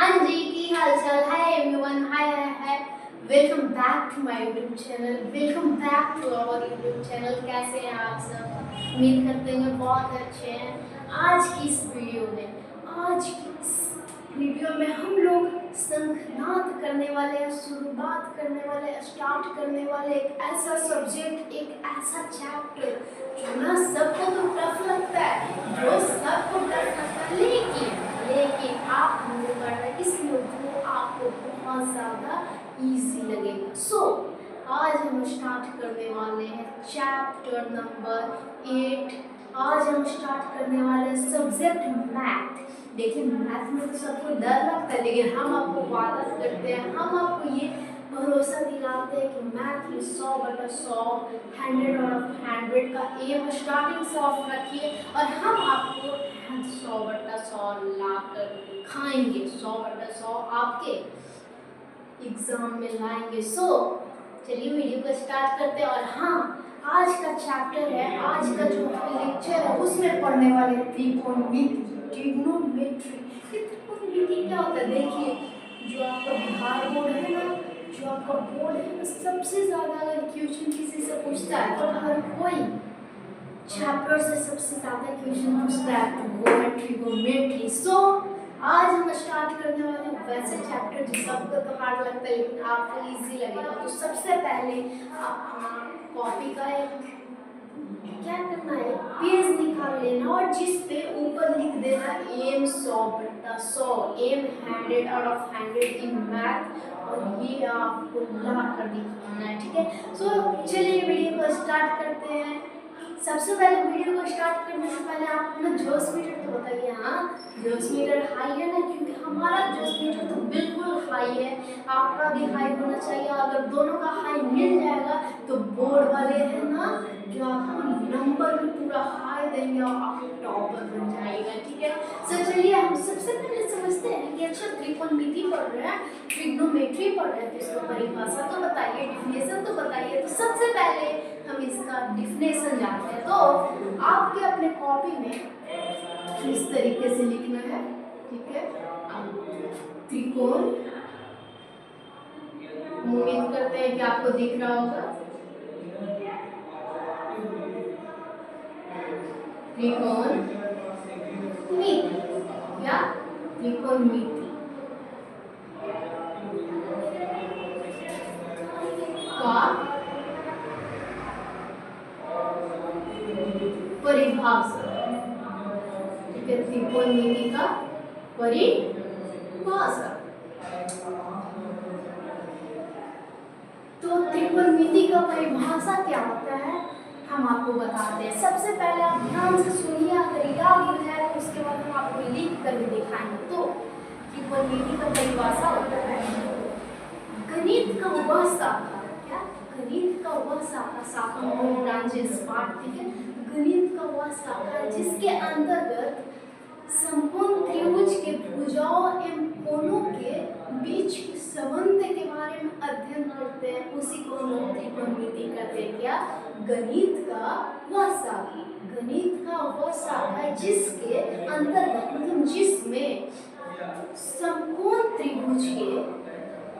हाँ जी, की हाल चाल है everyone. Hi welcome back to my YouTube channel. Welcome back to our YouTube channel. कैसे हैं आप सब? उम्मीद करते हैं बहुत अच्छे हैं। आज की इस वीडियो में हम लोग संख्यानाद करने वाले, शुरुआत करने वाले, स्टार्ट करने वाले एक ऐसा सब्जेक्ट, एक ऐसा चैप्टर जो ना सबको तो टफ लगता है, लेकिन आप लोगों का इसलिए वो आपको बहुत ज़्यादा इजी लगेगा। आज हम स्टार्ट करने वाले हैं चैप्टर नंबर 8। आज हम स्टार्ट करने वाले हैं सब्जेक्ट मैथ। देखिए, मैथ में तो सबको डर लगता है, लेकिन हम आपको वादा करते हैं, हम आपको ये भरोसा दिलाते हैं कि मैथ में 100/100, 100/100 का एम स्टार्टिंग से ऑफ रखिए और हम आपको 100/100 ला कर दिखाएंगे। 100/100 आपके एग्जाम में लाएंगे। चलिए वीडियो को स्टार्ट करते हैं। और हाँ, आज का चैप्टर है, आज का जो लेक्चर है उसमें पढ़ने वाले त्रिकोणमिति, ट्रिग्नोमेट्री। त्रिकोणमिति क्या होता है? देखिए, जो आपका बिहार बोर्ड है ना, जो आपका बोर्ड है ना, सबसे ज्यादा अगर क्वेश्चन किसी से पूछता है तो हर कोई चैप्टर से सबसे ज्यादा क्वेश्चन पूछता है तो वो है ट्रिग्नोमेट्री। आज हम स्टार्ट करने वाले हैं वैसे चैप्टर जो सबको तो हार्ड लगता है लेकिन आपको इजी लगेगा। तो सबसे पहले अपना कॉपी का एक क्या करना है, पेज निकाल लेना और जिस पे ऊपर लिख देना एम 100/100, एम 100/100 इन मैथ, और ये आपको ला कर दिखाना है। ठीक है, चलिए वीडियो को स्टार्ट करते हैं। सबसे पहले वीडियो को स्टार्ट करने से पहले आप अपना जोश मीटर तो बताइए। हाँ, जोश मीटर हाई है ना, क्योंकि हमारा जोश मीटर तो बिल्कुल हाई है, आपका भी हाई होना चाहिए। अगर दोनों का हाई मिल जाएगा तो बोर्ड वाले हैं ना जो आपको नंबर भी पूरा हाई देंगे और आप टॉपर बन जाएगा। ठीक है, चलिए हम सबसे पहले समझते हैं कि अच्छा त्रिकोणमिति पढ़ रहे हैं, ट्रिग्नोमेट्री पढ़ रहे हैं, तो इसको परिभाषा तो बताइए, डिफिनेशन तो बताइए। तो सबसे पहले हम इसका डिफिनेशन जानते हैं। तो आपके अपने कॉपी में इस तरीके से लिखना है। ठीक है, त्रिकोण, उम्मीद करते हैं कि आपको दिख रहा होगा, त्रिकोणमिति या त्रिकोणमिति का परिभाषा। ठीक है, त्रिकोणमिति का परिभाषा। तो त्रिकोणमिति का परिभाषा क्या होता है हम आपको बताते हैं। सबसे पहले आप ध्यान से सुनिए, अगर याद हो जाए तो उसके बाद हम आपको लिख कर भी दिखाएंगे। तो त्रिकोणमिति का परिभाषा होता है गणित का वह शाखा, क्या? गणित का वह शाखा ब्रांचेस पार्ट। ठीक है, गणित का वह शाखा जिसके अंतर्गत समकोण त्रिभुज के भुजाओं एवं कोणों के बीच के संबंध के बारे में अध्ययन करते हैं, उसी को हम त्रिकोणमिति कहते हैं। क्या? गणित का वह शाखा, गणित का वह शाखा जिसके अंतर्गत, मतलब जिसमें समकोण त्रिभुज के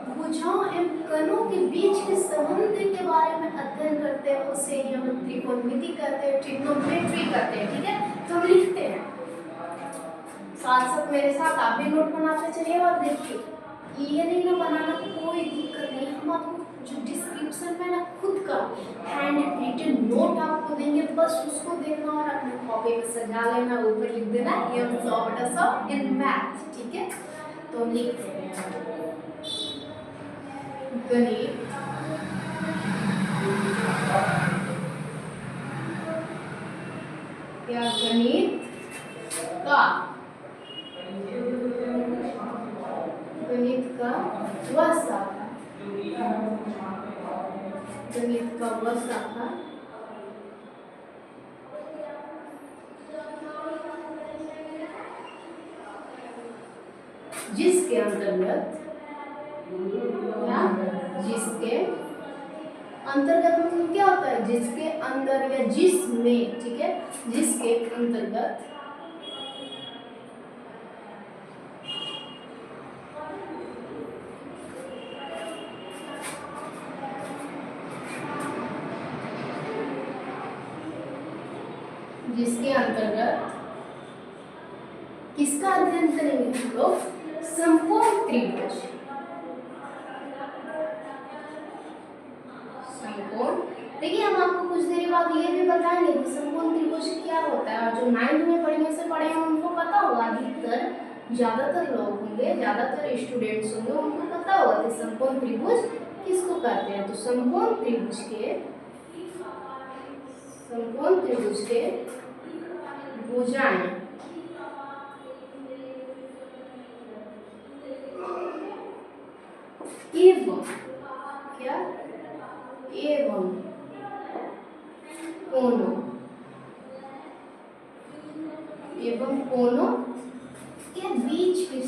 भुजाओं एवं कणों के बीच के संबंध के बारे में अध्ययन करते हैं, उसे ही हम त्रिकोणमिति कहते हैं, ट्रिग्नोमेट्री कहते हैं। ठीक है, तो हम लिखते हैं साथ साथ मेरे साथ आप भी नोट बनाते चलिए। और देखिए, ये नहीं ना बनाना, कोई दिक्कत नहीं, हम आपको जो डिस्क्रिप्शन में ना खुद का हैंड रिटन नोट आपको देंगे, तो बस उसको देखना और अपने कॉपी में सजा लेना, ऊपर लिख देना एम 100/100 इन मैथ। ठीक है, तो हम लिखते हैं गणित या गणित का वह शाखा, गणित का वह शाखा जिसके अंतर्गत, जिसके अंतर्गत मतलब क्या होता है? जिसके अंदर या जिसमें। ठीक है, जिसके अंतर्गत के अंतर्गत किसका अध्ययन करेंगे हम लोग? समकोण त्रिभुज। समकोण, देखिए हम आपको कुछ देर बाद ये भी बताएंगे कि समकोण त्रिभुज क्या होता है, और जो 9th में पढ़ने से पढ़े हैं उनको पता होगा, अधिकतर ज्यादातर लोग होंगे, ज्यादातर स्टूडेंट्स होंगे, उनको पता होगा कि समकोण त्रिभुज किसको कहते हैं। तो समकोण त्रिभुज के भुजाएं एवं क्या? एवं कोनों के बीच के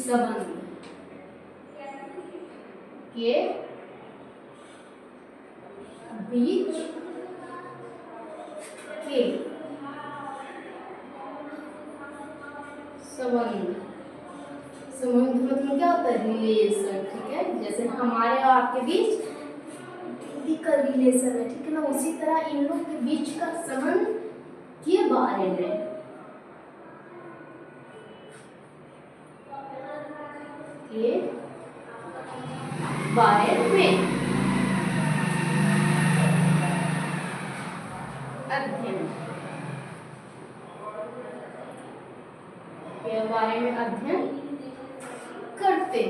संबंध संबंध मतलब क्या होता है? रिलेशन, ठीक है। जैसे हमारे और आपके बीच फिजिकल रिलेशन है, ठीक है ना, उसी तरह इन लोग के बीच का संबंध के बारे में अध्ययन करते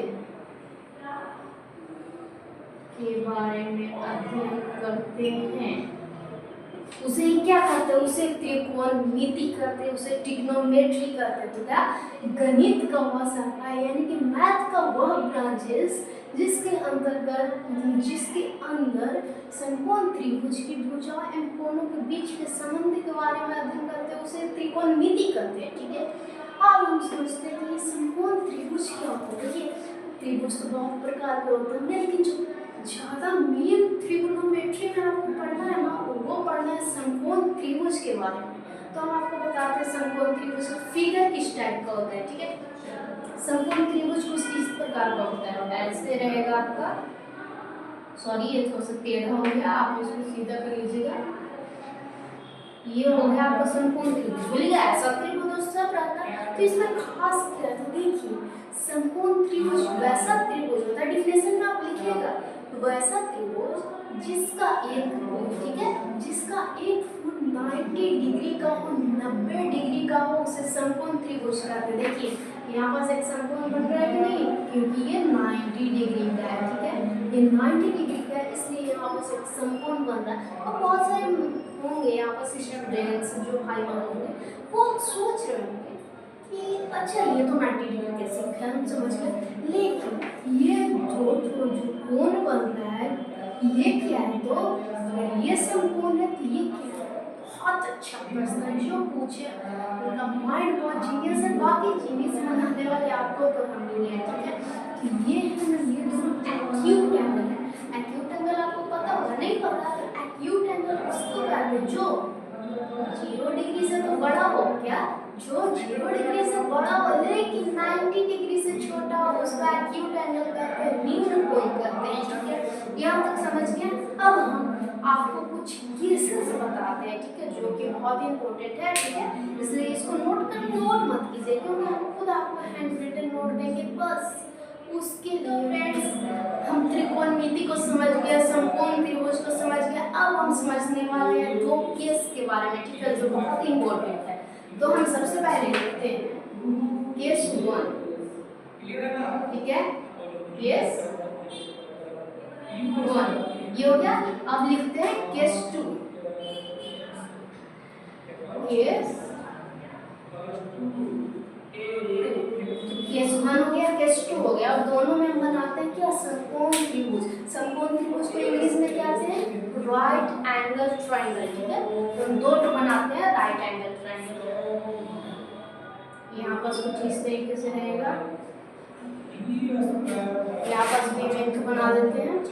हैं। उसे क्या कहते हैं? उसे त्रिकोणमिति कहते हैं, उसे ट्रिग्नोमेट्री कहते हैं। तो क्या? गणित का वह शाखा है, यानी कि मैथ का वह ब्रांचेस जिसके अंदर समकोण त्रिभुज की भुजाओं एवं कोनों के बीच के संबंध के बारे में अध्ययन करते हैं, उसे त्रिकोणमिति कहते हैं, ठीक है। अब हम समझते हैं कि समकोण त्रिभुज क्या होता है। देखिए त्रिभुज तो बहुत प्रकार के होते हैं, लेकिन जो ज्यादा मेन ट्रिग्नोमेट्री में आपको पढ़ना है ना, वो पढ़ना है समकोण त्रिभुज के बारे में। तो हम आपको बताते हैं समकोण त्रिभुज का फिगर किस टाइप का होता है, ठीक है। समकोण त्रिभुज कुछ इस प्रकार का होता है, ऐसे रहेगा आपका, सॉरी ये थोड़ा सा टेढ़ा हो गया, आप इसको सीधा कर लीजिएगा। ये हो गया आपका समकोण त्रिभुज, भूल गया ऐसा त्रिभुज सब रहता है। तो इसमें खास क्या है, देखिए समकोण त्रिभुज वैसा त्रिभुज होता है, डिफिनेशन में आप लिखिएगा, वैसा त्रिभुज जिसका एक कोण, ठीक है, जिसका एक कोण 90 डिग्री का हो, 90 डिग्री का हो, उसे समकोण त्रिभुज कहते हैं। देखिए यहाँ पास एक समकोण बन रहा है कि नहीं, क्योंकि ये 90 डिग्री का है, ठीक है, ये 90 डिग्री का है, इसलिए यहाँ पास एक समकोण बन रहा है। और बहुत सारे होंगे यहाँ पास स्टूडेंट्स जो भाई बहन होंगे, वो सोच रहे होंगे कि अच्छा ये तो 90 डिग्री कैसे है, हम समझ गए, लेकिन ये जो कोण बन रहा है ये क्या है? तो अगर ये समकोण है तो ये क्या है? बहुत अच्छा प्रश्न है, जो पूछे उनका माइंड बहुत जीनियस है, बाकी जीनियस बनाने वाले आपको तो हम नहीं है, ठीक है। तो ये है ना, ये दोनों एक्यूट एंगल है। एक्यूट एंगल आपको पता होगा, नहीं पता? एक्यूट एंगल उसको कहते हैं जो 0 डिग्री से तो बड़ा हो, क्या? जो 0 डिग्री से बड़ा हो लेकिन 90 डिग्री से छोटा हो, उसका एक्यूट एंगल कहते हैं, निम्न कोण कहते हैं, ठीक है। यहाँ तक समझ गए? अब हम आपको कुछ केसेस बताते हैं, ठीक है, जो कि बहुत ही इंपॉर्टेंट है, ठीक है, इसलिए इसको नोट मत कीजिए, क्योंकि हम खुद आपको हैंड रिटन नोट देंगे, बस उसके लिए फ्रेंड्स हम त्रिकोणमिति को समझ गए, समकोण त्रिभुज को समझ गए। अब हम समझने वाले हैं 2 केस के बारे में, ठीक है, जो बहुत इंपॉर्टेंट है। तो हम सबसे पहले देखते हैं केस 1, ठीक है, केस 1 ये हो गया। अब लिखते हैं केस 2, केस 1 हो गया, केस 2 हो गया। और दोनों में हम बनाते हैं क्या? समकोण त्रिभुज। समकोण त्रिभुज को इंग्लिश में क्या कहते हैं? राइट एंगल ट्रायंगल, ठीक है। तो हम 2 बनाते हैं राइट एंगल ट्रायंगल। यहाँ पर कुछ इस तरीके से रहेगा, यहाँ पर भी एक बना देते हैं,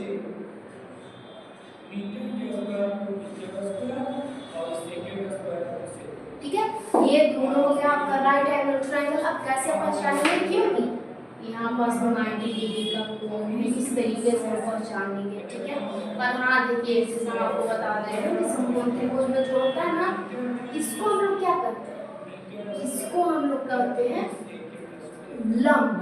ठीक है। ये दोनों हो गया आपका राइट एंगल ट्रायंगल। अब कैसे पहचानेंगे? क्योंकि यहाँ पास 90 डिग्री का कोण है, इस तरीके से पहचान लेंगे, ठीक है। पर हाँ देखिए एक चीज हम आपको बता दे रहे हैं कि समकोण त्रिभुज में जो होता है ना, इसको हम लोग क्या करते हैं? इसको हम लोग कहते हैं लंब,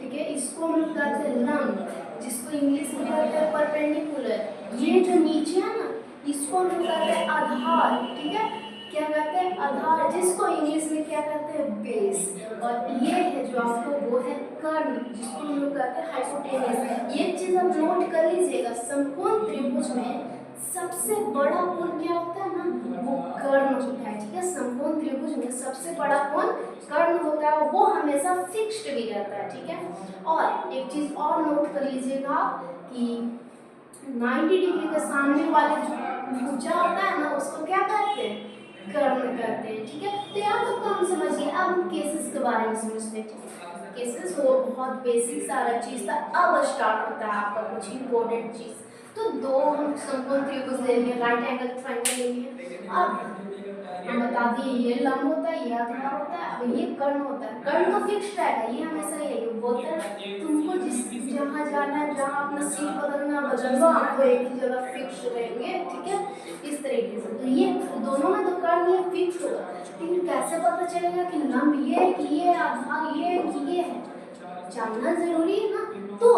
ठीक है, इसको हम लोग कहते हैं लंब, जिसको इंग्लिश में कहते हैं परपेंडिकुलर। ये जो नीचे है ना, इसको हम लोग कहते हैं आधार, ठीक है, क्या कहते हैं आधार, जिसको इंग्लिश में क्या कहते हैं बेस। और ये है जो आपको वो है कर्ण, जिसको हम लोग कहते हैं हाइपोटेनस। ये चीज आप नोट कर लीजिएगा, समकोण त्रिभुज में सबसे बड़ा कोण क्या होता है ना, वो कर्ण होता है, ठीक है। समकोण त्रिभुज में सबसे बड़ा कोण कर्ण होता है, वो हमेशा फिक्स्ड भी रहता है, ठीक है। और एक चीज और नोट कर लीजिएगा कि 90 डिग्री के सामने वाले जो भुजा होता है ना, उसको क्या कहते हैं, कर्ण कहते हैं, ठीक है। तो यहाँ तक तो हम समझिए। अब हम केसेस के बारे में समझते हैं। केसेस वो बहुत बेसिक सारा चीज था। अब स्टार्ट होता है आपका कुछ इंपॉर्टेंट चीज। तो दो हम समकोण त्रिभुज ले लिए, राइट एंगल ट्रायंगल ले लिए। अब हम बता दिए ये लंब होता है, ये आधार होता है, अब ये कर्ण होता है। कर्ण तो फिक्स रहेगा, ये हमेशा यही बोलते हैं तुमको जिस जहाँ जाना है, जहाँ अपना सीट बदलना बदल लो, आपको एक ही जगह फिक्स रहेंगे, ठीक है, इस तरीके से। तो ये दोनों में तो कर्ण ये फिक्स होगा, लेकिन कैसे पता चलेगा कि लंब ये है कि ये आधार ये है कि ये है, जानना जरूरी है ना। तो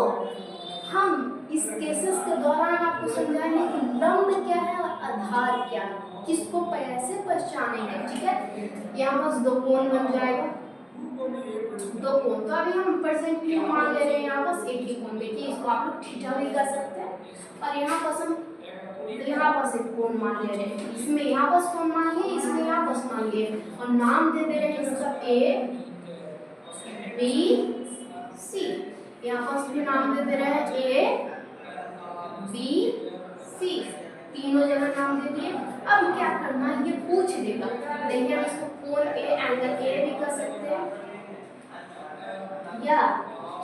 हम इस केसेस के दौरान आपको समझाएंगे कि लंब क्या है और आधार क्या है, किसको कैसे पहचानेंगे, ठीक है। यहाँ बस दो कोण बन जाएगा, दो कोण। तो अभी हम परसेंट क्यों मान ले रहे हैं, यहाँ बस एक ही कोण। देखिए इसको आप लोग थीटा भी कर सकते हैं, और यहाँ बस हम यहाँ बस एक कोण मान ले रहे हैं, इसमें यहाँ बस कोण मान लिए, इसमें यहाँ बस मान लिए, और नाम दे दे रहे हैं इसका A B C। यहाँ बस भी नाम दे दे रहे हैं A B C, तीनों जगह नाम दे दिए। अब क्या करना है, ये पूछ देगा। देखिए हम इसको कोण A एंगल A भी कर सकते हैं या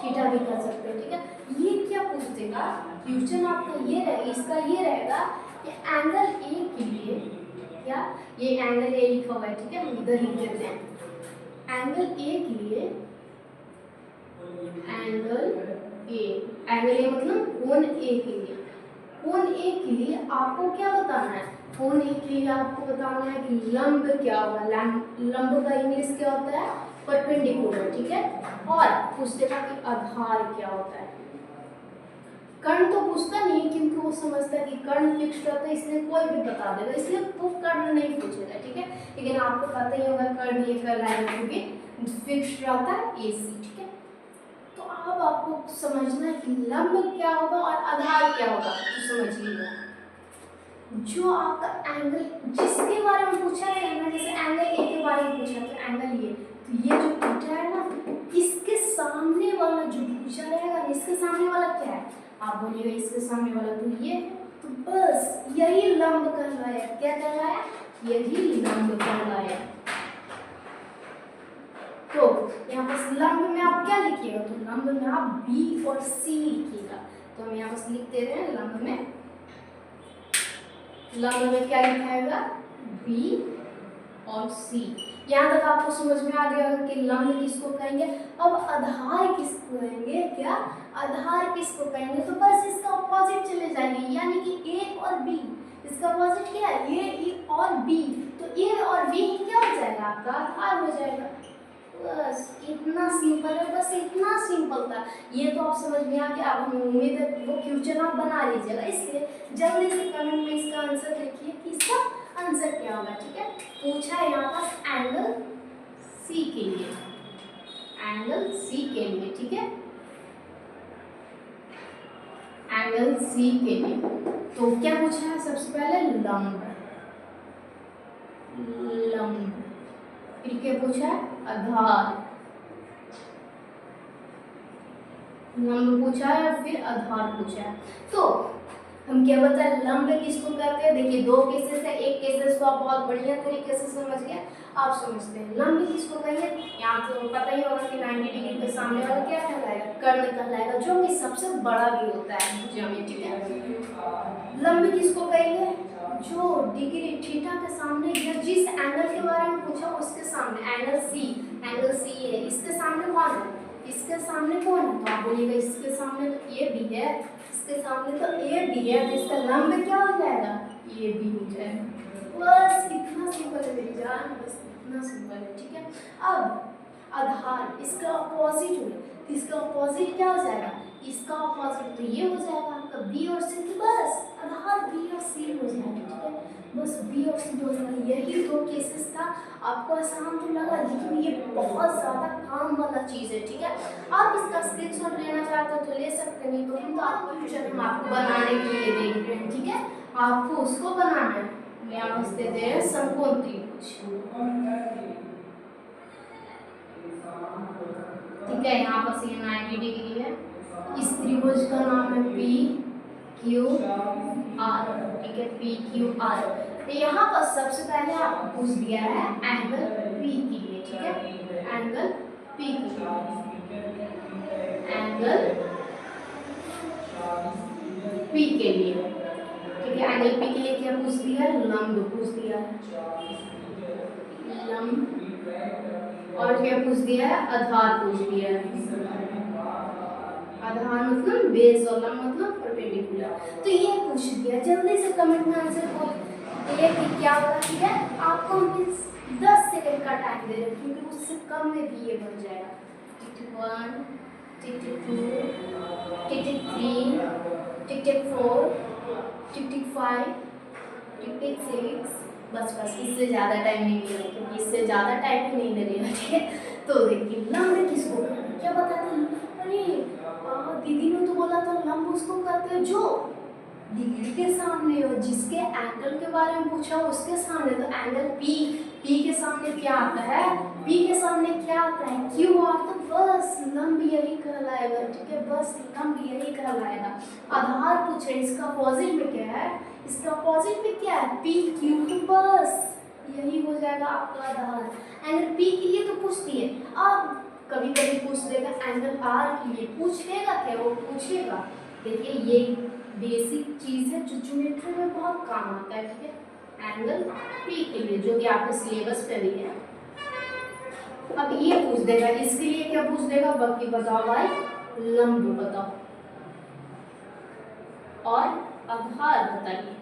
थीटा भी कर सकते हैं, ठीक है। ये क्या पूछ देगा, क्वेश्चन आपका ये रहेगा, इसका ये रहेगा कि एंगल A के लिए, क्या ये एंगल A लिखा हुआ है, ठीक है, हम इधर लिख देते हैं। एंगल A के लिए, एंगल A मतलब कोण A के लिए, कोण A के लिए आपको क्या बताना है, कोण A के लिए आपको बताना है कि लंब क्या होगा। लंब का इंग्लिश क्या होता है, परपेंडिकुलर, ठीक है। और पूछेगा कि आधार क्या होता है। कर्ण तो पूछता नहीं है, क्योंकि वो समझता है कि कर्ण फिक्स रहता है, इसलिए कोई भी बता देगा, इसलिए वो कर्ण नहीं पूछेगा, ठीक है। लेकिन आपको पता ही होगा कर्ण ये करना है क्योंकि फिक्स रहता है AC, ठीक है। तो अब आपको समझना है कि लंब क्या होगा और आधार क्या होगा, तो समझिएगा। जो आपका एंगल जिसके बारे में पूछा है ना, जैसे एंगल A के बारे में पूछा तो एंगल ये, तो ये जो थीटा है ना, इसके सामने वाला जो भुजा रहेगा, इसके सामने वाला क्या है, आप बोलिएगा इसके सामने वाला तो ये, तो बस यही लंब कहलाया। क्या कहलाया, यही लंब कहलाया। तो यहाँ पर लंब में आप क्या लिखिएगा, तो लंब में आप B और C लिखिएगा। तो हम यहाँ पर लिख दे रहे हैं लंब में क्या लिखाएगा, B और C। यहाँ तक आपको समझ में आ गया कि लंब किसको कहेंगे। अब आधार किसको कहेंगे, क्या आधार किसको कहेंगे, तो बस इसका अपोजिट चले जाएंगे, यानी कि A और B, इसका अपोजिट क्या है, A और B, तो A और B क्या हो जाएगा, आपका आधार हो जाएगा। बस इतना सिंपल है, बस इतना सिंपल था। ये तो आप समझ में आ गया। अब हम उम्मीद है वो क्वेश्चन आप बना लीजिएगा, इसलिए जल्दी से कमेंट में इसका आंसर लिखिए कि इसका आंसर क्या होगा, ठीक है। पूछा है यहाँ पर एंगल C के लिए, एंगल C के लिए, ठीक है, एंगल C के लिए। तो क्या पूछा है, सबसे पहले लंब, फिर क्या पूछा है, आधार, लंब पूछा है, फिर आधार पूछा है। तो हम क्या बताएं, लंब किसको कहते हैं। देखिए दो केसेस है, एक केसेस को आप बहुत बढ़िया तरीके से समझ गए, आप समझते हैं लंब किसको कहेंगे। यहाँ तो पता ही होगा कि 90 डिग्री के सामने वाला क्या कहलाएगा, कर्ण कहलाएगा, जो कि सबसे बड़ा भी होता है भुजा में, ठीक है। लंब किसको कहेंगे, जो डिग्री थीटा के सामने या जिस एंगल के बारे में पूछा उसके सामने, एंगल C है, इसके सामने कौन है, इसके सामने कौन है, तो आप बोलिएगा इसके सामने तो A भी है, इसके सामने तो A भी है, तो इसका लंब क्या हो जाएगा, A भी हो जाएगा। बस इतना सिंपल है मेरी जान, बस इतना सिंपल है, ठीक है। अब आधार इसका अपोजिट है, तो इसका अपोजिट क्या हो जाएगा, इसका अपोजिट तो ये हो जाएगा आपका बी और सी, तो बस आधार बी और सी हो जाएगा, ठीक है। बस बी और सी हो जाएगा। यही दो केसेस था, आपको आसान तो लगा, लेकिन ये बहुत ज़्यादा काम वाला चीज़ है, ठीक है। आप इसका स्क्रीनशॉट लेना चाहते हो तो ले सकते हैं, नहीं तो हम तो आपको फ्यूचर में आपको बनाने के लिए देख रहे हैं, ठीक है। आपको उसको बनाना है। यहाँ बस देते हैं समकोण त्रिभुज, ठीक है। यहाँ पर ये 90 डिग्री है। इस त्रिभुज का नाम है पी क्यू आर, ठीक है, पी क्यू आर। तो यहाँ पर सबसे पहले आपको पूछ दिया है एंगल पी के लिए, ठीक है, एंगल पी के लिए, एंगल पी के लिए, ठीक है। एंगल पी के लिए क्या पूछ दिया है, लंब पूछ दिया है, लंब, और क्या पूछ दिया है, आधार पूछ दिया है। आधार मतलब बेस और लंब मतलब परपेंडिकुलर। तो ये पूछ दिया, जल्दी से कमेंट में आंसर बोल ये कि क्या होगा, ठीक है। आपको हम 10 सेकंड का टाइम दे रहे हैं, क्योंकि उससे कम में भी ये बन जाएगा। टिक 1, टिक 2, टिक 3, टिक 4, टिक 5, टिक 6। बस इससे ज़्यादा टाइम नहीं मिलेगा, क्योंकि इससे ज़्यादा टाइम ही नहीं लगेगा, ठीक है। तो देखिए लंब किसको क्या बताते हैं, अरे दीदी ने तो बोला था लंब उसको कहते हैं जो डिग्री के सामने हो, जिसके एंगल के बारे में पूछा उसके सामने। तो एंगल पी के सामने क्या आता है, पी के सामने क्या आता है, क्यू आर। तो बस लंब यही कहलाएगा, ठीक है, बस लंब यही कहलाएगा। आधार पूछे, इसका अपोजिट में क्या है, इसका अपोजिट में क्या है, पी क्यू, तो बस यही हो जाएगा आपका आधार। एंगल पी के लिए तो पूछती है, अब कभी कभी पूछ देगा एंगल आर के लिए, पूछ देगा क्या, वो पूछेगा। देखिए ये बेसिक चीज है जो ज्योमेट्री में बहुत काम आता है, ठीक है, एंगल पी के लिए, जो कि आपके सिलेबस पे भी है। अब ये पूछ देगा, इसके लिए क्या पूछ देगा, बाकी बताओ भाई, लंब बताओ और आधार बताइए,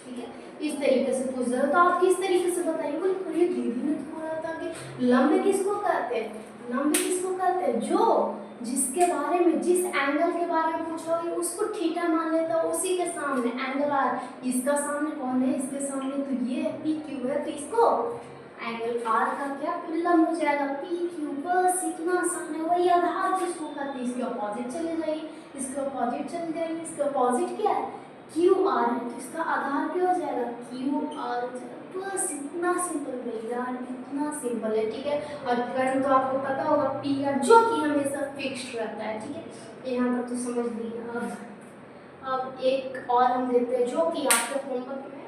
ठीक है। इस तरीके से पूछ रहा, तो आप किस तरीके से बताइए, बोले दीदी ने तो बोला था कि लंब किसको कहते हैं, लंब किसको कहते हैं, जो जिसके बारे में, जिस एंगल के बारे में पूछोगे उसको थीटा मान लेता है, उसी के सामने एंगल आर, इसका सामने कौन है, इसके सामने तो ये पी क्यू है, तो इसको एंगल आर का क्या लंब हो जाएगा, पी क्यू, बस इतना आसान है। वही आधार जिसको कहते हैं, इसके अपोजिट चले जाइए, इसके अपोजिट चले जाइए, इसके अपोजिट क्या है, क्यू आर है, तो इसका आधार क्या हो जाएगा, क्यू आर। बस इतना सिंपल भैया, इतना सिंपल है, ठीक है। और कर्म तो आपको पता होगा पी का, जो कि हमेशा फिक्स्ड रहता है, ठीक है। यहाँ तक तो समझ लिया। अब एक और हम देते हैं जो कि आपके होमवर्क में,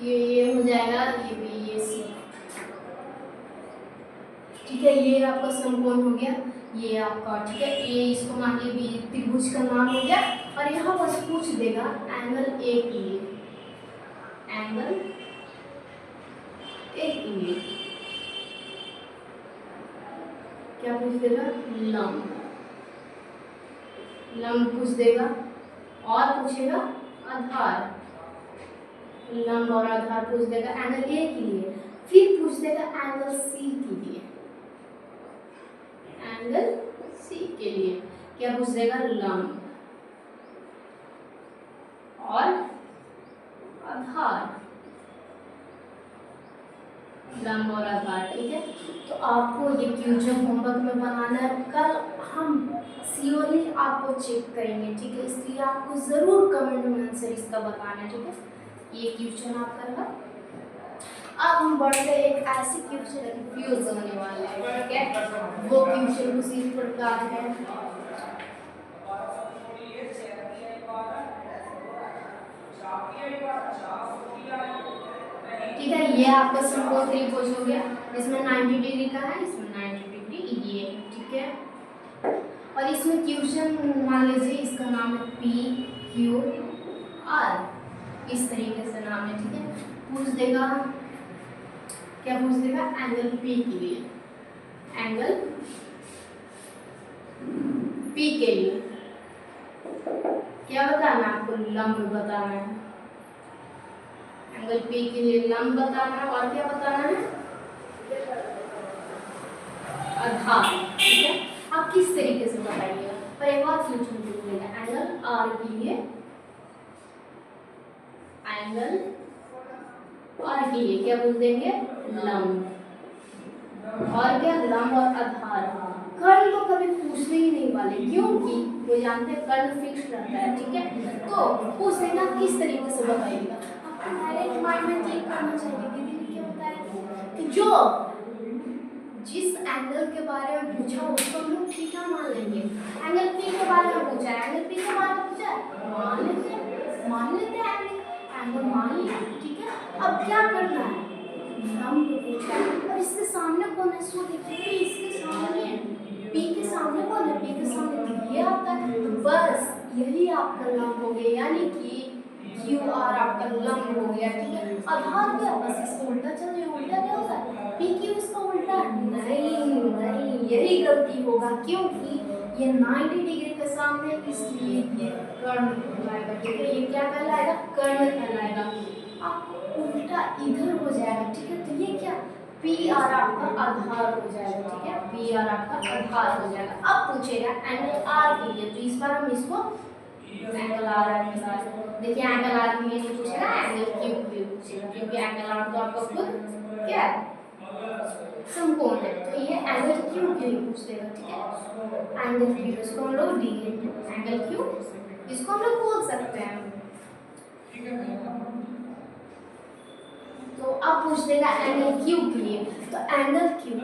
ये हो जाएगा, ये भी ये सी, ठीक है। ये आपका समकोण हो गया, ये आपका, ठीक है, ये इसको मान लीजिए त्रिभुज का नाम हो गया। और यहाँ बस पूछ देगा एंगल ए के लिए, एंगल ए के लिए क्या पूछ देगा, लंब, लंब पूछ देगा, और पूछेगा आधार, लंब और आधार पूछ देगा एंगल ए के लिए। फिर पूछ देगा एंगल सी के लिए, एंगल सी के लिए क्या पूछ देगा, लंब और आधार, लंब और आधार, ठीक है। तो आपको ये क्वेश्चन होमवर्क में बनाना है, कल हम सीओली आपको चेक करेंगे, ठीक है। इसलिए आपको जरूर कमेंट में आंसर इसका बताना है, ठीक है। ये क्वेश्चन आपका रहा। अब हम बढ़ते एक ऐसे क्वेश्चन कंफ्यूज होने वाले हैं, ठीक है। वो क्वेश्चन कुछ इस प्रकार है, ठीक है। ये आपका समकोण त्रिभुज हो गया, इसमें 90 डिग्री का है, इसमें 90 डिग्री ये, ठीक है। और इसमें क्वेश्चन मान लीजिए इसका नाम है पी क्यू आर, इस तरीके से नाम है, ठीक है। पूछ देगा, क्या पूछ देगा, एंगल पी के लिए, एंगल पी के लिए क्या बताना है आपको, लंब बताना है। एंगल पी के लिए लंब बताना है और क्या बताना है, आधार। ठीक है, आप किस तरीके से बताइएगा, पर एक बार फ्यूचर बोलिएगा, एंगल आर के लिए, एंगल आर के लिए क्या बोल देंगे, लंब। और क्या, लंब और आधार। कर्ण तो कभी पूछने ही नहीं वाले, क्योंकि वो जानते हैं कर्ण फिक्स रहता है। ठीक है, तो पूछ देना किस तरीके से बताइएगा, आपको डायरेक्ट माइंड में क्लिक करना चाहिए। दीदी ने क्या बताया कि जो जिस एंगल के बारे में पूछा उसको हम लोग थीटा मान लेंगे। एंगल पी के बारे में पूछा, एंगल पी के बारे में पूछा, मान लेते हैं एंगल मान लिया। ठीक है, अब क्या करना है, लंब पूछा है और इसके सामने कौन है, सो देखिए इसके सामने पी के सामने कौन है, पी के सामने ये आता है, तो बस यही आपका लंब हो गया, यानी कि क्यू आर आपका लंब हो गया। ठीक है, आधार क्या, बस इसको उल्टा चल जाए, उल्टा क्या होता है, पी क्यू इसका उल्टा, नहीं यही गलती होगा, क्योंकि ये 90 डिग्री के सामने, इसलिए ये कर्ण कहलाएगा। ठीक है, ये क्या कहलाएगा, कर्ण कहलाएगा। आपको उल्टा इधर हो जाएगा। ठीक है, तो ये क्या, पी आर आपका आधार हो जाएगा। ठीक है, पी आर आपका आधार हो जाएगा। अब पूछेगा एंगल आर के लिए, तो इस बार हम इसको एंगल आर देखिए, एंगल आर के लिए पूछेगा, एंगल क्यू के लिए पूछेगा, क्योंकि एंगल आर तो आपका खुद क्या है, समकोण है, तो ये एंगल क्यू के लिए पूछ लेगा। ठीक है, एंगल क्यू, इसको हम लोग डी एंगल क्यू, इसको हम लोग बोल सकते हैं। तो अब पूछ देगा एंगल क्यू के लिए, तो एंगल क्यू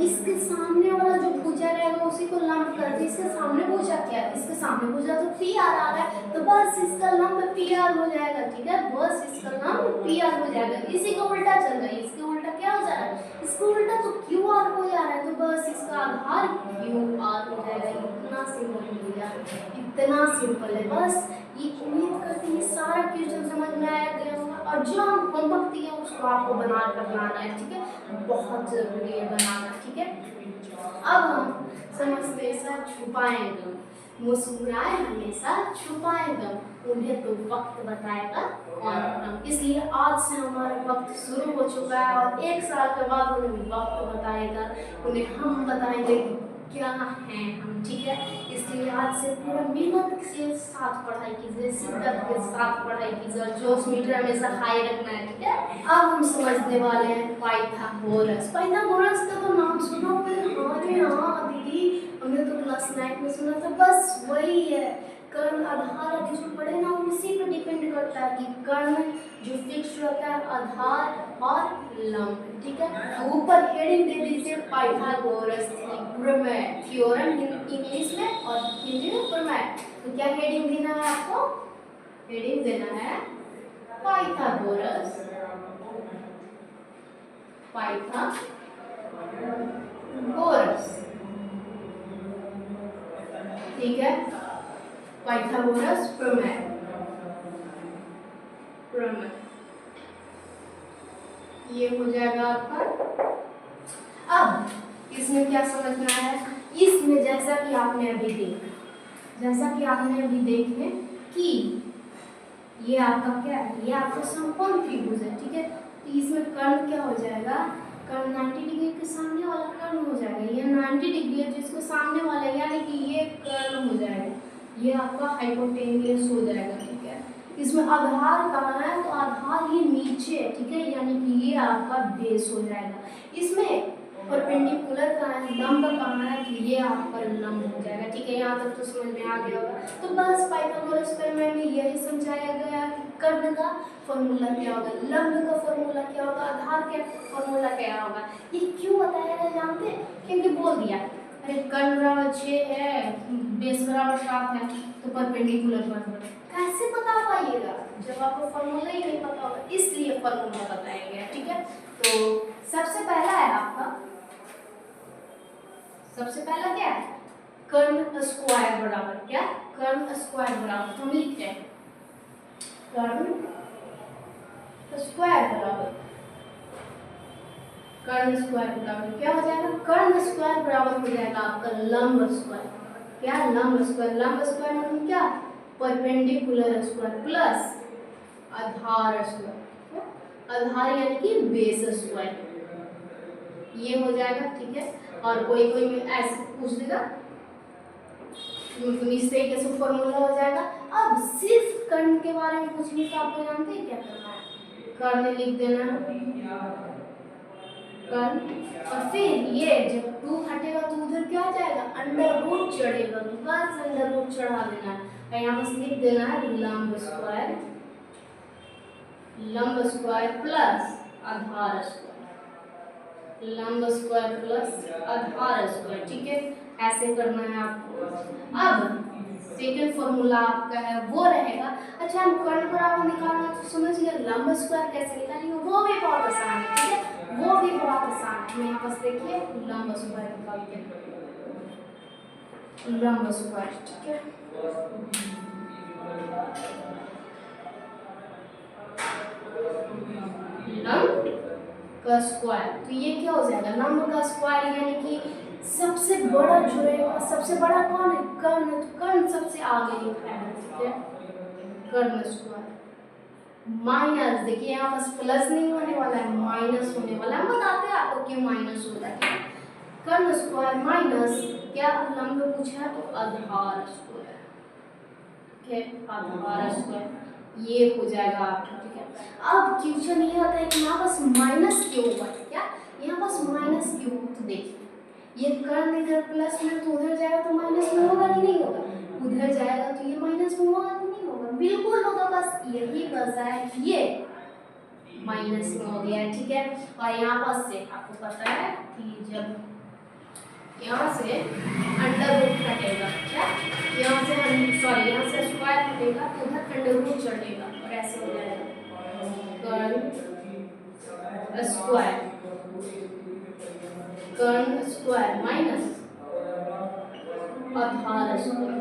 इसके सामने वाला जो भुजा रहेगा उसी को लंब कर दे। इसके सामने भुजा क्या है, इसके सामने भुजा तो पी आर आ रहा है, तो बस इसका लंब पी आर हो जाएगा। ठीक है, बस इसका लंब पी आर हो जाएगा। इसी का उल्टा चल रहा है, इसके उल्टा क्या हो जा रहा है, इसका उल्टा तो क्यू आर हो जा रहा है, तो बस इसका आधार क्यू आर हो जाएगा। इतना सिंपल हो गया, इतना सिंपल है। बस ये उम्मीद करते हैं सारा क्वेश्चन समझ में आया गया होगा, और जो हम होमवर्क दिए उसको आपको बना कर बनाना है। ठीक है, बहुत जरूरी है बनाना। ठीक है, अब हम समझते सब छुपाएंगे, मुस्कुराए हमेशा छुपाएगा, उन्हें तो वक्त बताएगा कौन। इसलिए आज से हमारा वक्त शुरू हो चुका है, और 1 साल के बाद उन्हें वक्त बताएगा, उन्हें हम बताएंगे क्या है हम। ठीक है, इसलिए आज से पूरा मेहनत के साथ पढ़ाई कीजिए, शिद्दत के साथ पढ़ाई कीजिए, और जोश मीटर हमेशा हाई रखना है। ठीक है, अब हम समझने वाले हैं पाइथागोरस। पाइथागोरस का तो नाम सुना होगा, हाँ दीदी हमने तो क्लास 9 में सुना था। बस वही है, कर्ण आधार आदि जो पढ़े ना उसी पर डिपेंड करता है कि कर्ण जो फिक्स रहता है, आधार और लंब। ठीक है, तो ऊपर हेडिंग दे दीजिए पाइथागोरस थ्योरम इंग्लिश में और हिंदी में प्रमेय। तो क्या हेडिंग देना है आपको, हेडिंग देना है पाइथागोरस ठीक है, पाइथागोरस प्रमेय। ये हो जाएगा आपका। अब इसमें क्या समझना है, इसमें जैसा कि आपने अभी देखे कि ये आपका क्या है, ये आपका समकोण त्रिभुज है। ठीक है, तो इसमें कर्ण क्या हो जाएगा, कर्ण 90 डिग्री के सामने वाला कर्ण हो जाएगा। ये 90 डिग्री है जिसको सामने वाला, यानी कि ये कर्ण हो जाएगा, ये आपका हाइपोटेन्यूस हो जाएगा। ठीक है, इसमें आधार कहाँ है, तो आधार ये नीचे है। ठीक है, यानी कि ये आपका बेस हो जाएगा। इसमें परपेंडिकुलर कहाँ है, लंब कहाँ है, तो ये आपका लंब हो जाएगा। ठीक है, यहाँ तक तो समझ में आ गया होगा। तो बस पाइथागोरस प्रमेय में यही समझाया गया कि कर्ण का फॉर्मूला क्या होगा, लंब का फॉर्मूला क्या होगा, आधार का फॉर्मूला क्या होगा। ये क्यों बताया है जानते हैं, क्योंकि बोल दिया अरे कर्ण बराबर 6 है, बेस बराबर 7 है, तो परपेंडिकुलर बराबर कैसे बता पाइएगा जब आपको फॉर्मूला ही नहीं पता होगा, इसलिए फॉर्मूला बताएंगे। ठीक है, तो सबसे पहला है आपका, सबसे पहला क्या है, कर्ण स्क्वायर बराबर क्या, कर्ण स्क्वायर बराबर, तो हम लिखते हैं कर्ण स्क्वायर बराबर, कर्ण स्क्वायर बराबर क्या हो जाएगा, कर्ण स्क्वायर बराबर हो जाएगा आपका लंब स्क्वायर। क्या लंब स्क्वायर मतलब क्या परपेंडिकुलर स्क्वायर प्लस आधार स्क्वायर, आधार यानी कि बेस स्क्वायर, ये हो जाएगा। ठीक है, और कोई कोई ऐसे पूछ देगा इस तरीके से फॉर्मूला हो जाएगा। अब सिर्फ कर्ण के बारे में पूछने तो आपको जानते हैं क्या करना है, कर्ण लिख देना कर्ण, और फिर ये जब 2 हटेगा तो उधर क्या आ जाएगा अंडर रूट चढ़ेगा, तो बस अंडर रूट चढ़ा देना है और यहाँ बस लिख देना है लंब स्क्वायर प्लस आधार स्क्वायर, लंब स्क्वायर प्लस आधार स्क्वायर। ठीक है, ऐसे करना है आपको। अब सेकंड फॉर्मूला आपका है वो रहेगा, अच्छा हम कर्ण बराबर निकालना तो समझ गए, लंब स्क्वायर कैसे निकालेंगे वो भी बहुत आसान है। ठीक है, वो भी बहुत आसान है। यहाँ पास देखिए लंब स्क्वायर निकालते हैं, लंब स्क्वायर। ठीक है, लंब का स्क्वायर, तो ये क्या हो जाएगा लंब का स्क्वायर, यानी कि सबसे बड़ा जो रहेगा, सबसे बड़ा कौन है कर्ण, तो कर्ण सबसे आगे लिखा है। ठीक है, कर्ण स्क्वायर माइनस, देखिए यहाँ पास प्लस नहीं होने वाला है, माइनस होने वाला है। हम बताते हैं आपको क्यों माइनस होता है। कर्ण स्क्वायर माइनस क्या लंब पूछा है तो आधार स्क्वायर, ठीक है, आधार स्क्वायर ये हो जाएगा आपका। ठीक है, अब क्वेश्चन ये आता है कि यहाँ पास माइनस क्यों हुआ, क्या यहाँ पास माइनस क्यों, तो देखिए ये कर्ण इधर प्लस में तो उधर जाएगा तो माइनस में होगा कि नहीं होगा, उधर जाएगा तो ये माइनस में होगा कि नहीं होगा, बिल्कुल होगा। बस यही वजह है कि ये माइनस में हो गया है। ठीक है, और यहाँ पास से आपको पता है कि जब यहाँ से अंडर रूट हटेगा, क्या यहाँ से सॉरी यहाँ से स्क्वायर हटेगा तो उधर अंडर रूट चढ़ेगा और ऐसे हो जाएगा कर्ण स्क्वायर माइनस आधार स्क्वायर,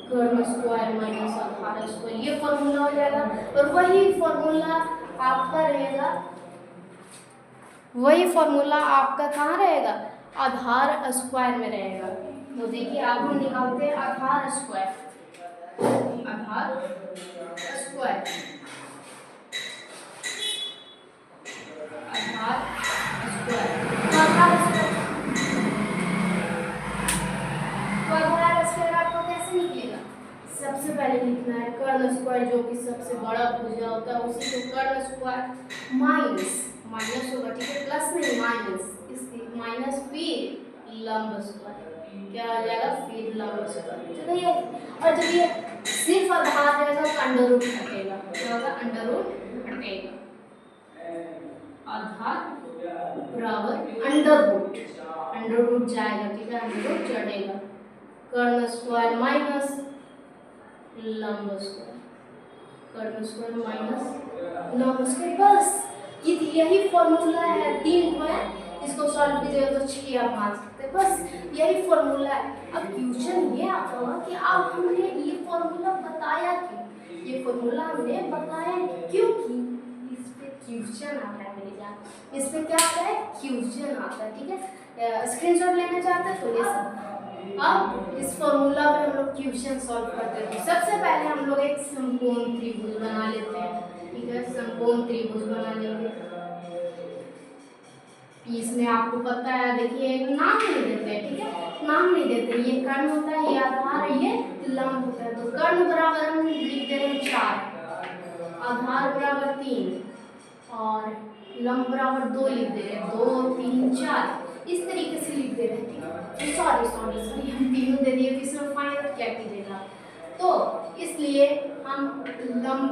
कर्ण स्क्वायर माइनस आधार स्क्वायर, ये फॉर्मूला हो जाएगा। और वही फॉर्मूला आपका रहेगा, वही फॉर्मूला आपका कहाँ रहेगा आधार स्क्वायर में रहेगा। तो देखिए आप हम निकालते हैं आधार स्क्वायर, आधार स्क्वायर, आधार स्क्वायर, तो आधार स्क्वायर आपको कैसे निकलेगा, सबसे पहले लिखना है कर्ण स्क्वायर जो कि सबसे बड़ा भुजा होता है उसी को कर्ण स्क्वायर माइनस होगा। ठीक है, प्लस नहीं माइनस, इसकी माइनस फिर लंब स्क्वायर, क्या आ जाएगा फिर लंब स्क्वायर। चलिए, और जब ये सिर्फ आधार रहेगा तो अंडर रूट हटेगा, क्या होगा अंडर रूट हटेगा, आधार बराबर अंडर रूट जाएगा। ठीक है, अंडर रूट चढ़ेगा, कर्ण स्क्वायर माइनस लंब स्क्वायर, कर्ण स्क्वायर माइनस लंब स्क्वायर, बस यही फॉर्मूला है। 3 को है, इसको सॉल्व कीजिएगा तो 6 आप मान सकते हैं, बस यही फॉर्मूला है। अब क्वेश्चन ये आता होगा कि आप हमने ये फॉर्मूला बताया क्यों, ये फॉर्मूला हमने बताया क्योंकि इस पे क्वेश्चन आता है मेरे जान, इस पे क्या आता है क्वेश्चन आता है। ठीक है, स्क्रीनशॉट लेना चाहते हैं तो ले सकते हैं। अब इस फॉर्मूला पे हम लोग क्वेश्चन सॉल्व करते हैं। सबसे पहले हम लोग एक समकोण त्रिभुज बना लेते हैं। ठीक है, समकोण त्रिभुज बना लेंगे। इसमें आपको पता है, देखिए नाम नहीं देते हैं। ठीक है, नाम नहीं देते, ये कर्ण होता है, ये आधार, ये लंब होता है। तो कर्ण बराबर हम लिख दे रहे हैं 4, आधार बराबर 3 और लंब बराबर 2 लिख दे रहे हैं, 2 3 4 इस तरीके से लिख दे रहे हैं। ठीक है, सॉरी हम तीनों दे दिए, तीसरा फाइनल क्या कीजिएगा। तो इसलिए हम लंब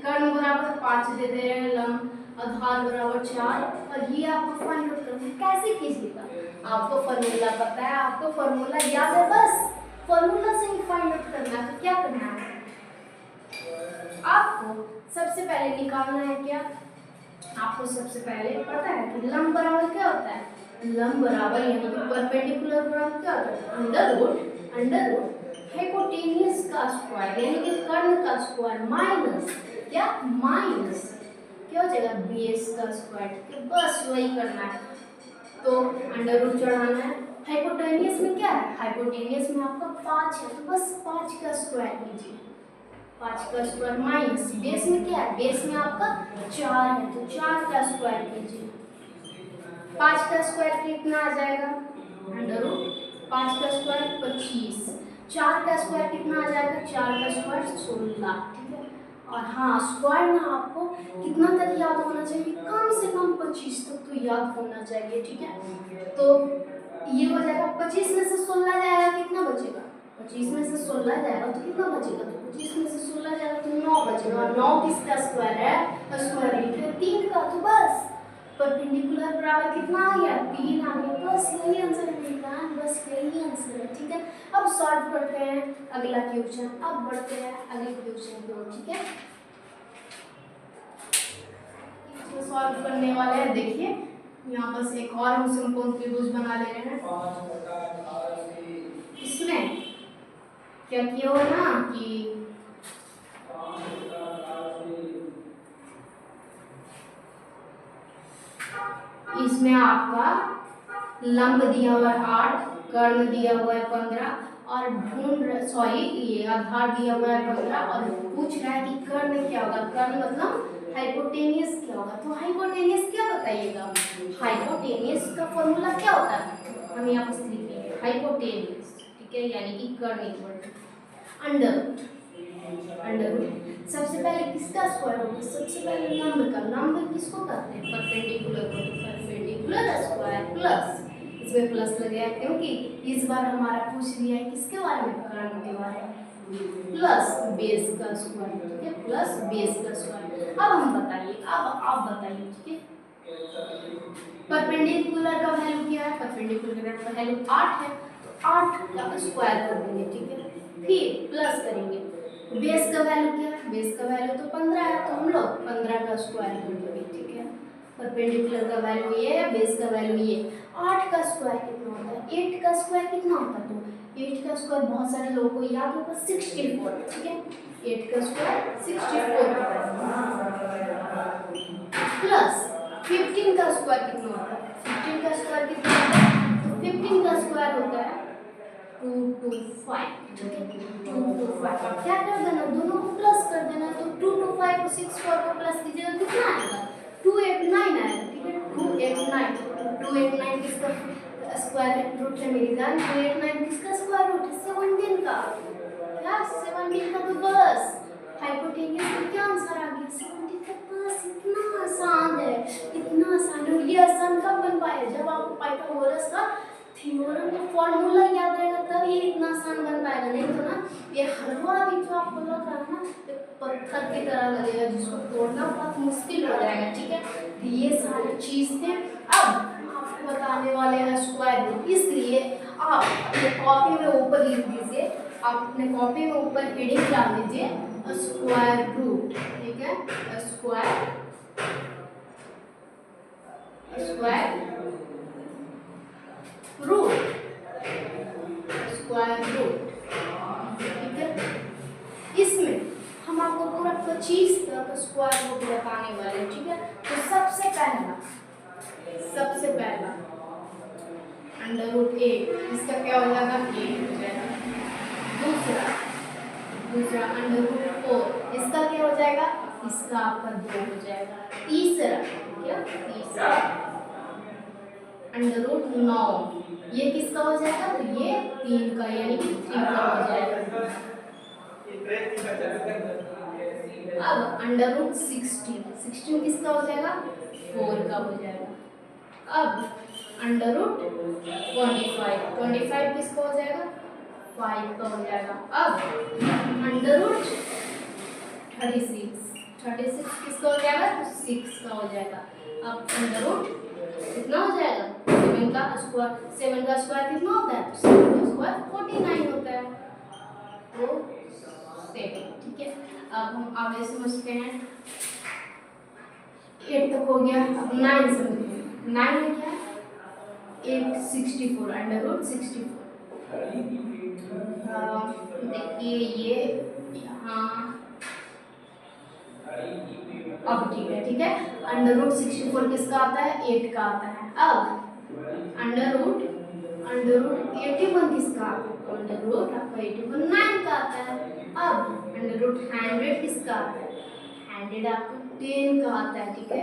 कर्ण बराबर 5 दे दे रहे हैं, लंब आधार बराबर 4, और ये आपको फाइंड आउट करना है। कैसे कीजिएगा, आपको फॉर्मूला पता है, आपको फॉर्मूला याद है, बस फॉर्मूला से ही फाइंड आउट करना है। तो क्या करना है आपको, सबसे पहले निकालना है क्या, आपको सबसे पहले पता है कि लंब बराबर क्या होता है, लंब बराबर यहाँ पे परपेंडिकुलर बराबर क्या होता है अंडर रूट हाइपोटेन्यूज का स्क्वायर यानी कि कर्ण का स्क्वायर माइनस क्या हो जाएगा बेस का स्क्वायर। बस वही करना है, तो अंडर रूट चढ़ाना है हाइपोटेनियस में क्या है, हाइपोटेनियस में आपका 5 है तो बस 5 का स्क्वायर कीजिए, 5 का स्क्वायर माइनस बेस में क्या है, बेस में आपका 4 है तो 4 का स्क्वायर कीजिए, 5 का स्क्वायर कितना आ जाएगा, अंडर रूट 5 का स्क्वायर 25, 4 का स्क्वायर कितना आ जाएगा, 4 का स्क्वायर 16, ठीक है। और हाँ स्क्वायर ना आपको कितना तक याद होना चाहिए, कम से कम 25 तक तो याद होना चाहिए, ठीक है। तो ये हो जाएगा 25 में से 16 जाएगा कितना बचेगा, 25 में से 16 जाएगा तो कितना बचेगा, तो 25 में से 16 जाएगा तो 9 बचेगा, और 9 किसका स्क्वायर है, स्क्वायर रूट है 3 का, तो बस परपेंडिकुलर बराबर कितना आ गया, 3 आ गया, बस यही आंसर है मेरा, बस यही आंसर है, ठीक है। अब सॉल्व करते हैं अगला क्वेश्चन, अब बढ़ते हैं अगले क्वेश्चन की ओर, ठीक है। इसमें सॉल्व करने वाले हैं, देखिए यहाँ पर एक और हम सिंपल त्रिभुज बना ले रहे हैं। इसमें क्या किया हुआ ना कि इसमें आपका लंब दिया हुआ है 8, कर्ण दिया हुआ है 15 और ये आधार दिया हुआ है 15 और पूछ रहा है कि कर्ण क्या होगा, कर्ण मतलब हाइपोटेनियस क्या होगा, तो हाइपोटेनियस क्या बताइएगा, हाइपोटेनियस का फॉर्मूला क्या होता है, हम यहाँ पर लिखेंगे हाइपोटेनियस, ठीक है, यानी कि कर्ण इक्वल अंडर रूट सबसे पहले किसका स्क्वायर होगा, सबसे पहले लंब का, लंब किसको कहते हैं, परपेंडिकुलर को, तो परपेंडिकुलर स्क्वायर प्लस, इसमें प्लस लगेगा क्योंकि इस बार हमारा पूछ लिया है किसके बारे में, कर्ण के बारे में, प्लस बेस का स्क्वायर, ठीक है, प्लस बेस का स्क्वायर। अब हम बताइए, अब आप बताइए, ठीक है, परपेंडिकुलर का वैल्यू क्या है, परपेंडिकुलर का वैल्यू 8 है तो 8 का स्क्वायर कर देंगे, ठीक है, फिर प्लस करेंगे, बेस का वैल्यू क्या है, बेस का वैल्यू तो 15 है तो हम लोग 15 का स्क्वायर कर देंगे, ठीक है। परपेंडिकुलर का वैल्यू ये है, बेस का वैल्यू ये, 8 का स्क्वायर कितना होता है, 8 का स्क्वायर कितना होता है, तो 8 का स्क्वायर बहुत सारे लोगों को याद होगा 64, ठीक है, 8 का स्क्वायर 64 प्लस 15 का स्क्वायर कितना होता है, 15 का स्क्वायर कितना होता है, तो 15 का स्क्वायर होता है 225, ठीक है, 225 और क्या कर देना, दोनों को प्लस कर देना, तो 225 को 64 को प्लस कीजिएगा कितना आएगा, 289 आएगा, ठीक है, 289 किसका स्क्वायर रूट है मेरी जान, 289 किसका स्क्वायर रूट है, 17 का, क्या 17 का, तो बस हाइपोटेनियस का क्या आंसर आ गया, 17 का, बस इतना आसान है, इतना आसान है। ये आसान कब बन पाए, जब आपको पाइथागोरस का थ्योरम का फॉर्मूला याद रहेगा तब ये इतना आसान बन पाएगा, नहीं तो ना ये हलवा भी जो आपको लग रहा है ना ये पत्थर की तरह लगेगा जिसको तोड़ना बहुत मुश्किल हो जाएगा, ठीक है। तो ये सारी चीज थे। अब आपको बताने वाले हैं स्क्वायर रूट, इसलिए आप अपने कॉपी में ऊपर लिख दीजिए, आप अपने कॉपी में ऊपर हेडिंग डाल दीजिए स्क्वायर रूट, ठीक है, स्क्वायर रूट, स्क्वायर रूट, ठीक है। इसमें हम आपको पूरा 25 तरह का स्क्वायर रूट बताने वाले हैं, ठीक है। तो सबसे पहला अंडर रूट ए, इसका क्या हो जाएगा, ए हो जाएगा। दूसरा अंडर रूट 4, इसका क्या हो जाएगा, इसका आपका 2 हो जाएगा। तीसरा अंडर रूट 9, ये किसका हो जाएगा, तो ये 3 का यानी कि 3 का हो जाएगा। अब अंडर रूट 16 किसका हो जाएगा, 4 का हो जाएगा। अब अंडर रूट 25 किसका हो जाएगा, 5 का हो जाएगा। अब अंडर रूट 36 किसका हो जाएगा, तो 6 का हो जाएगा। अब अंडर रूट कितना हो जाएगा, 7 का स्क्वायर कितना होता है, 7 का स्क्वायर 49 होता है, तो 7, ठीक है। अब हम आगे समझते हैं, 8 तक हो गया, अब 9 समझते हैं। 9 में क्या है, 864 अंडर रूट 64, देखिए ये यहाँ अब ठीक है, अंडर रूट 64 किसका आता है, 8 का आता है। अब अंडर अंडर रूट 81 किसका आता है? अंडर रूट आपका 81 9 का आता है। अब अंडर रूट 100 किसका आता है? 100 आपको 10 का आता है, ठीक है।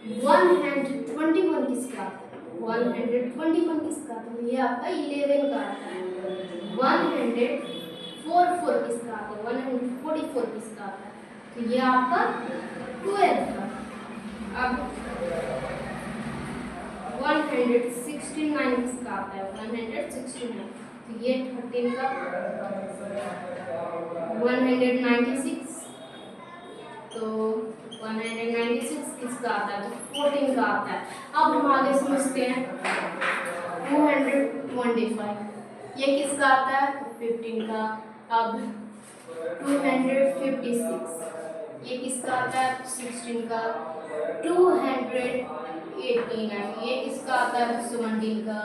121 किसका आता है? 121 किसका आता है? ये आपका 11 का आता है। 144 किसका आता है? 144 किसका आता है? तो ये आपका 12 का। अब 169 किसका आता है? 169, तो ये 13 का। 196, तो 196 किसका आता है? तो 14 का आता है। अब हम आगे समझते हैं 225, ये किसका आता है? 15 का। अब 256, ये किसका आता है? 16 का। 218 है, ये किसका आता है? 17 का।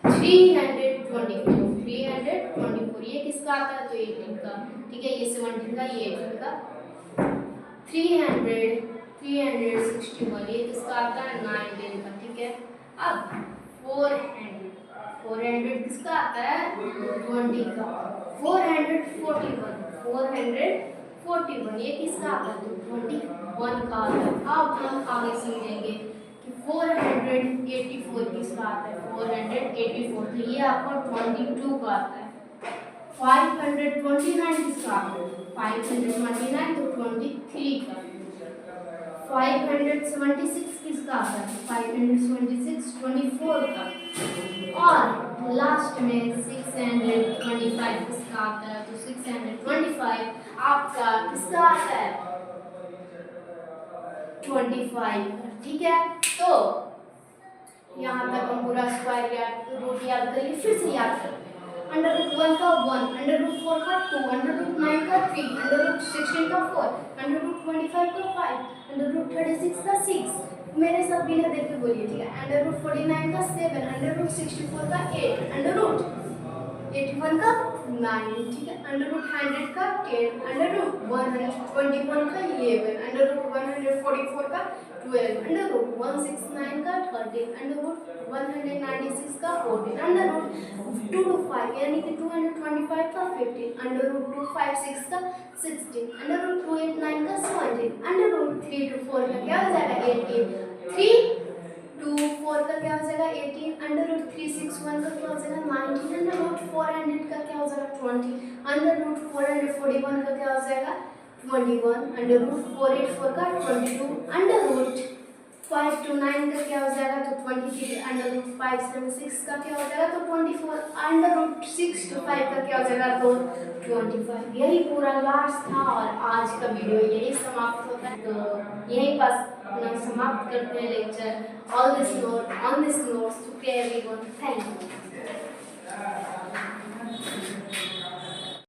324, ये किसका आता है? तो 18 का, ठीक है। ये 17 का, ये 18 का। 361, ये किसका आता है? 19 का, ठीक है। अब 400 किसका आता है? 20 का। 441, ये किसका आता है? तो 21 का आता है। अब हम आगे समझेंगे कि 484 किसका आता है? 484, तो ये आपका 22 का आता है। 529 किसका आता है? 529, तो 23 का। 576 किसका आता है? 576 24 का। और लास्ट में 625 किसका आता है? तो 625 आपका किसका आता है? 25, ठीक है। तो यहाँ तक हम पूरा स्क्वायर रूट याद करिए, फिर से याद करते हैं। अंडर रूट 1 का 1, अंडर रूट 4 का 2, अंडर रूट 9 का 3, अंडर रूट 16 का 4, अंडर रूट 25 का 5, अंडर रूट 36 का 6। मेरे साथ बिना देखे बोलिए, ठीक है। अंडर रूट 49 का 7, अंडर रूट 64 का 8, अंडर रूट 81 का 9, ठीक है। अंडर रूट 100 का 10, अंडर रूट 121 का 11, अंडर रूट 144 का 12, अंडर रूट 169 का 13, अंडर रूट 196 का 14, अंडर रूट 225 यानी कि 225 का 15, अंडर रूट 256 का 16, अंडर रूट 289 का 17, अंडर रूट 324 का क्या हो जाएगा? 18, 324 का क्या हो जाएगा? 18, अंडर रूट 361 का क्या हो जाएगा? 19, अंडर रूट 400 का क्या हो जाएगा? 20, अंडर रूट 441 का क्या हो जाएगा? 21, अंडर रूट 484 का 22, अंडर रूट 529 का क्या हो जाएगा? तो 23, अंडर रूट 576 का क्या हो जाएगा? तो 24, अंडर रूट 625 का क्या हो जाएगा? तो 25। यही पूरा लास्ट था और आज का वीडियो यही समाप्त होता है। तो यही बस अपना समाप्त करते हैं lecture. All this note on this notes to everyone, thank you.